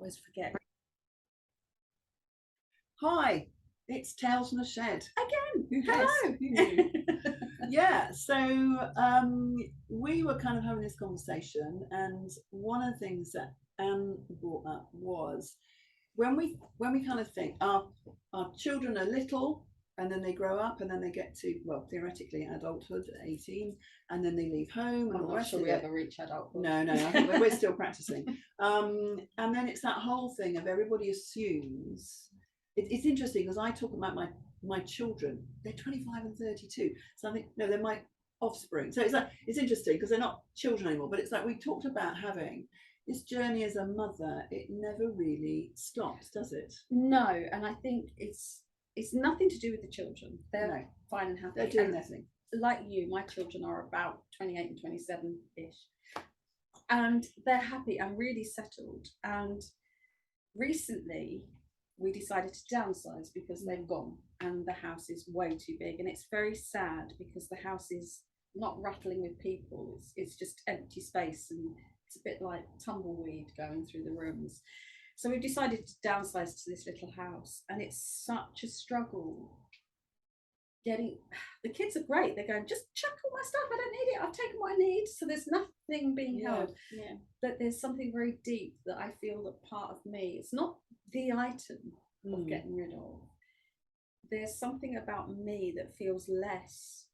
always forget. Hi, it's Tales from the Shed. Again, Yes. hello. Yeah, so we were kind of having this conversation, and one of the things that Anne brought up was when we kind of think our children are little, and then they grow up, and then they get to, well, theoretically adulthood at 18, and then they leave home, and I'm all the not rest sure of we it. ever reach adulthood. No, I think we're still practicing. And then it's that whole thing of everybody assumes. It's interesting because I talk about my children. They're 25 and 32. So I think, no, they're my offspring. So it's like, it's interesting because they're not children anymore, but it's like we talked about having this journey as a mother. It never really stops, does it? No, and I think it's nothing to do with the children. They're fine and happy. They're doing their thing. Like you, my children are about 28 and 27-ish. And they're happy and really settled. And recently we decided to downsize because they've gone and the house is way too big, and it's very sad because the house is not rattling with people. It's just empty space, and it's a bit like tumbleweed going through the rooms. So we've decided to downsize to this little house, and it's such a struggle getting. The kids are great. They're going, just chuck all my stuff, I don't need it, I've taken what I need. So there's nothing being held. But there's something very deep that I feel that part of me, it's not the item of getting rid of. There's something about me that feels less,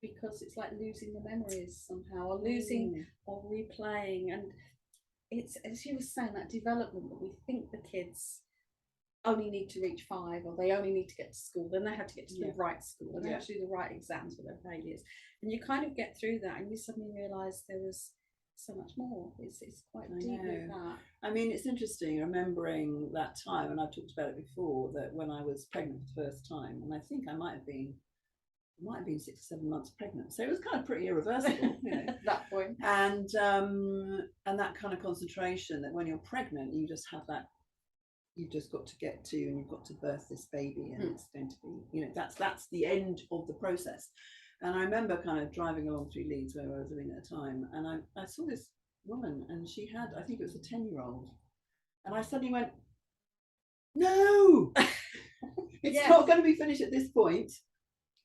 because it's like losing the memories somehow, or losing or replaying. And it's, as you were saying, that development that we think the kids only need to reach 5, or they only need to get to school, then they have to get to the right school, and they have to do the right exams for their failures, and you kind of get through that and you suddenly realize there was so much more. It's quite deep with that. I mean, it's interesting remembering that time, and I've talked about it before, that when I was pregnant for the first time, and I think I might have been 6 or 7 months pregnant, so it was kind of pretty irreversible, you know, at that point. And that kind of concentration that when you're pregnant, you just have that, you've just got to get to, and you've got to birth this baby, and it's going to be, you know, that's the end of the process. And I remember kind of driving along through Leeds, where I was living at the time, and I saw this woman, and she had, I think it was a 10-year-old, and I suddenly went, no, it's not going to be finished at this point.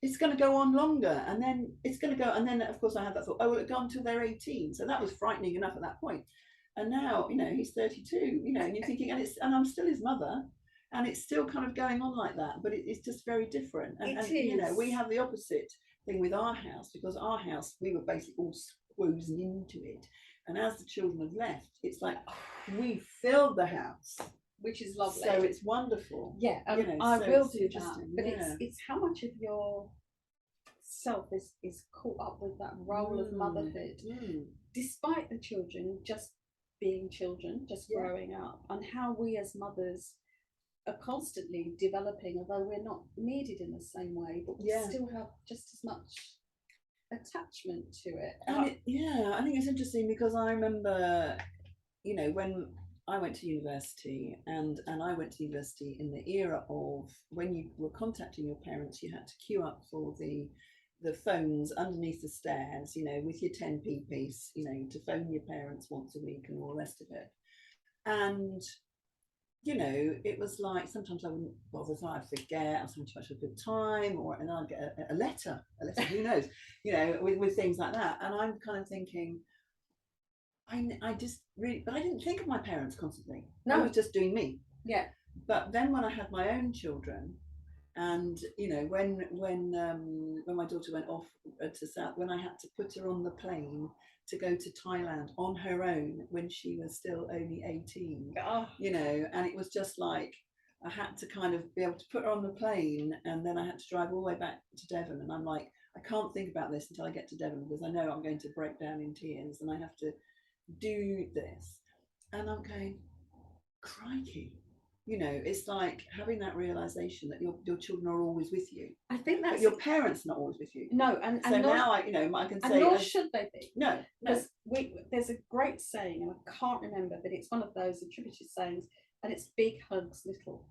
It's going to go on longer, and then it's going to go, and then of course I had that thought, oh, will it go until they're 18? So that was frightening enough at that point. And now, you know, he's 32, you know, and you're thinking, and I'm still his mother, and it's still kind of going on like that, but it's just very different. And you know, we have the opposite thing with our house, because our house, we were basically all squozen into it, and as the children have left, it's like we filled the house, which is lovely. So it's wonderful. Yeah, you know, I will do that, but it's how much of your self is caught up with that role of motherhood, despite the children just being children, just growing up, and how we as mothers are constantly developing, although we're not needed in the same way, but we still have just as much attachment to it. And I think it's interesting, because I remember, you know, when I went to university, and I went to university in the era of when you were contacting your parents, you had to queue up for the phones underneath the stairs, you know, with your 10p piece, you know, to phone your parents once a week and all the rest of it. And, you know, it was like, sometimes I wouldn't bother, so I'd forget, I was having too much of a good time, and then I'd get a letter, who knows, you know, with things like that. And I'm kind of thinking, I just really, but I didn't think of my parents constantly. No, I was just doing me. Yeah. But then when I had my own children, and you know, when my daughter went off to South, when I had to put her on the plane to go to Thailand on her own when she was still only 18, you know, and it was just like I had to kind of be able to put her on the plane, and then I had to drive all the way back to Devon, and I'm like, I can't think about this until I get to Devon, because I know I'm going to break down in tears, and I have to do this. And I'm going, crikey, you know, it's like having that realization that your children are always with you. I think that's, but your parents are not always with you. No, and so nor, now I, you know, I can say, and nor should they be. No, because there's a great saying, and I can't remember, but it's one of those attributed sayings, and it's big hugs little,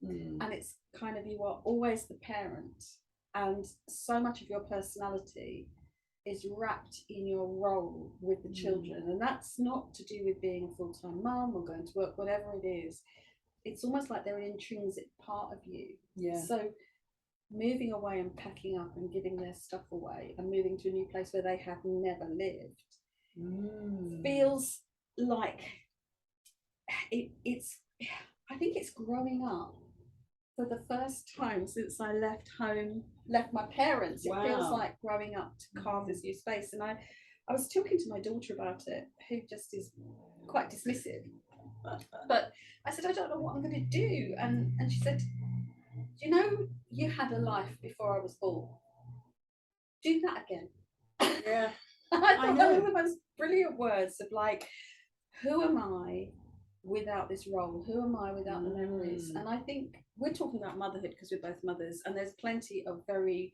and it's kind of, you are always the parent, and so much of your personality is wrapped in your role with the children, and that's not to do with being a full-time mum or going to work, whatever it is. It's almost like they're an intrinsic part of you. Yeah. So moving away and packing up and giving their stuff away and moving to a new place where they have never lived feels like it's I think it's growing up for the first time since I left home, left my parents. It feels like growing up to carve this new space. And I was talking to my daughter about it, who just is quite dismissive. But I said, I don't know what I'm going to do. And she said, you know, you had a life before I was born. Do that again. Yeah. I thought that was the most brilliant words of like, who am I without this role? Who am I without the memories? And I think we're talking about motherhood because we're both mothers, and there's plenty of very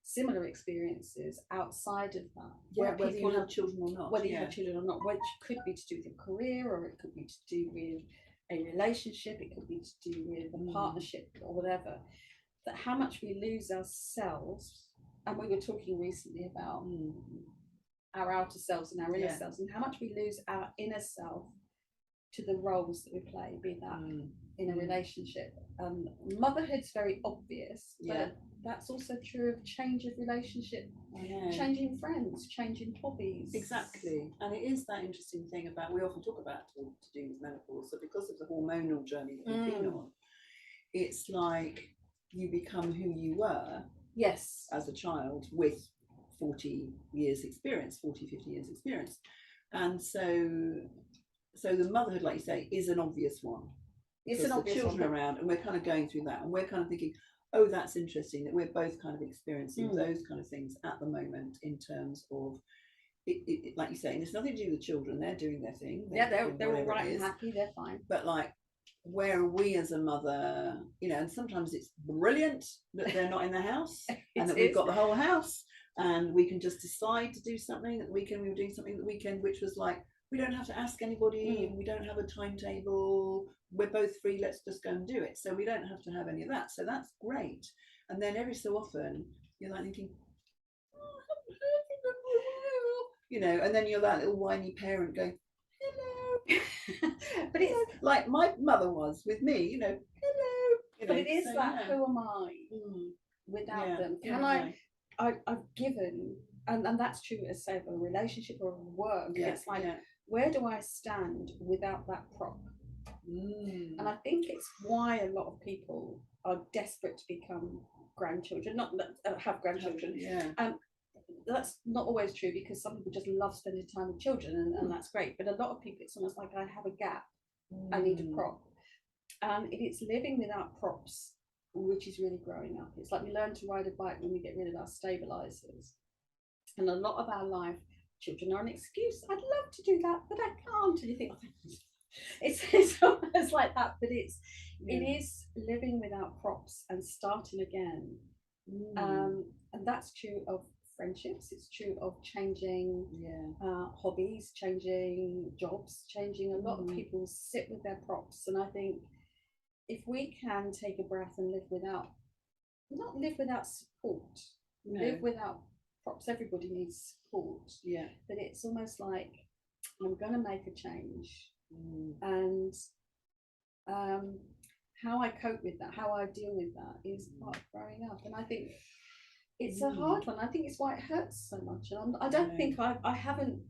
similar experiences outside of that. Yeah, whether you have children or not. Whether you have children or not, which could be to do with a career, or it could be to do with a relationship, it could be to do with a partnership or whatever. That how much we lose ourselves, and we were talking recently about our outer selves and our inner selves, and how much we lose our inner self to the roles that we play, be that in a relationship. Motherhood's very obvious, but that's also true of change of relationship, changing friends, changing hobbies. Exactly. And it is that interesting thing about, we often talk about to do with menopause, so because of the hormonal journey that we've been on, it's like you become who you were as a child with 40 years experience, 40, 50 years experience. And so the motherhood, like you say, is an obvious one. It's an obvious children one. Around, and we're kind of going through that, and we're kind of thinking, oh, that's interesting that we're both kind of experiencing those kind of things at the moment in terms of it, like you say, and it's nothing to do with the children. They're doing their thing. They're all right and happy. They're fine. But like, where are we as a mother? You know, and sometimes it's brilliant that they're not in the house and that we've got the whole house and we can just decide to do something that weekend. We were doing something that weekend, which was like, we don't have to ask anybody. We don't have a timetable. We're both free. Let's just go and do it. So we don't have to have any of that. So that's great. And then every so often, you're like thinking, oh, I haven't heard from them for a while. You know, and then you're that little whiny parent going, hello. But it's like my mother was with me, you know, hello. You know, but it is that, who am I without them? Can I've given, and that's true as say of a relationship or work. It's like, where do I stand without that prop? And I think it's why a lot of people are desperate to become grandchildren, not have grandchildren. That's not always true, because some people just love spending time with children, and that's great. But a lot of people, it's almost like, I have a gap, I need a prop. And it's living without props, which is really growing up. It's like we learn to ride a bike when we get rid of our stabilizers. And a lot of our life, children are an excuse. I'd love to do that, but I can't. And you think, it's almost like that, but it is living without props and starting again. And that's true of friendships, it's true of changing hobbies, changing jobs, changing. A lot of people sit with their props, and I think if we can take a breath and live without, not live without support, live without props. Everybody needs support, but it's almost like, I'm going to make a change, and how I cope with that, how I deal with that is part of growing up. And I think it's a hard one. I think it's why it hurts so much. And I don't think I haven't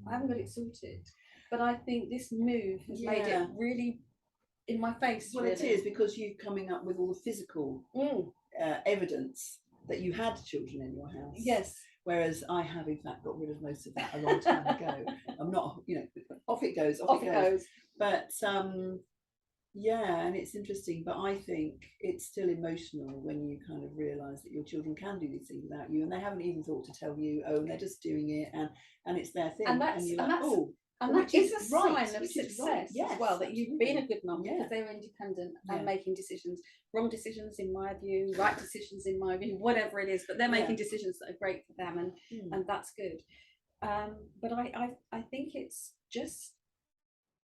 got it sorted, but I think this move has made it really in my face. Well, really. It is, because you're coming up with all the physical evidence that you had children in your house. Yes. Whereas I have, in fact, got rid of most of that a long time ago. I'm not, you know, off it goes. But and it's interesting. But I think it's still emotional when you kind of realise that your children can do these things without you, and they haven't even thought to tell you. Oh, and they're just doing it, and it's their thing. And that is a sign of success as well, that you've been a good mum, because they're independent and making decisions, wrong decisions in my view, right decisions in my view, whatever it is, but they're making decisions that are great for them, and that's good. But I think it's just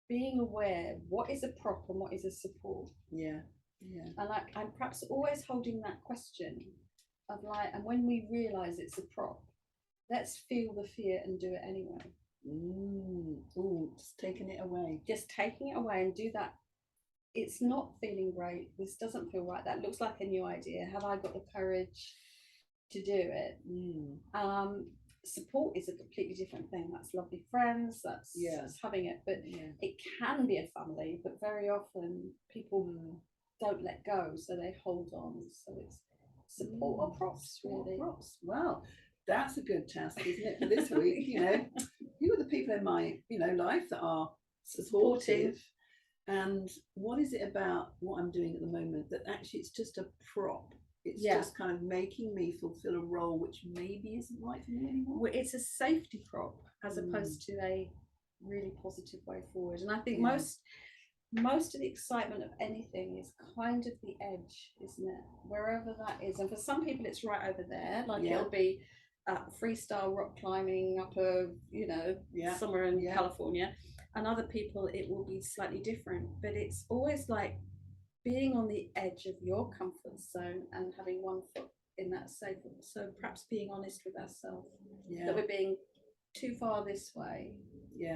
being aware what is a prop and what is a support. And I'm perhaps always holding that question of like, and when we realise it's a prop, let's feel the fear and do it anyway. Oh, just taking it away. Just taking it away and do that. It's not feeling great. This doesn't feel right. That looks like a new idea. Have I got the courage to do it? Support is a completely different thing. That's lovely friends. That's having it. But it can be a family. But very often people don't let go, so they hold on. So it's support or props, really. Props. Well, that's a good task, isn't it, for this week? You know, who are the people in my life that are supportive? And what is it about what I'm doing at the moment that actually it's just a prop? It's just kind of making me fulfill a role which maybe isn't right for me anymore. Well, it's a safety prop as opposed to a really positive way forward. And I think most of the excitement of anything is kind of the edge, isn't it? Wherever that is. And for some people it's right over there, like it'll be freestyle rock climbing up somewhere in California. And other people it will be slightly different, but it's always like being on the edge of your comfort zone and having one foot in that safe. So perhaps being honest with ourselves that we're being too far this way,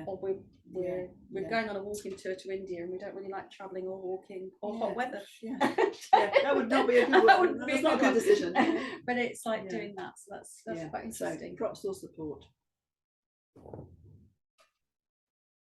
or we're going on a walking tour to India and we don't really like traveling or walking or hot weather. That would not be a good one. That's not a good decision. But it's like doing that. So that's quite interesting. So props or support.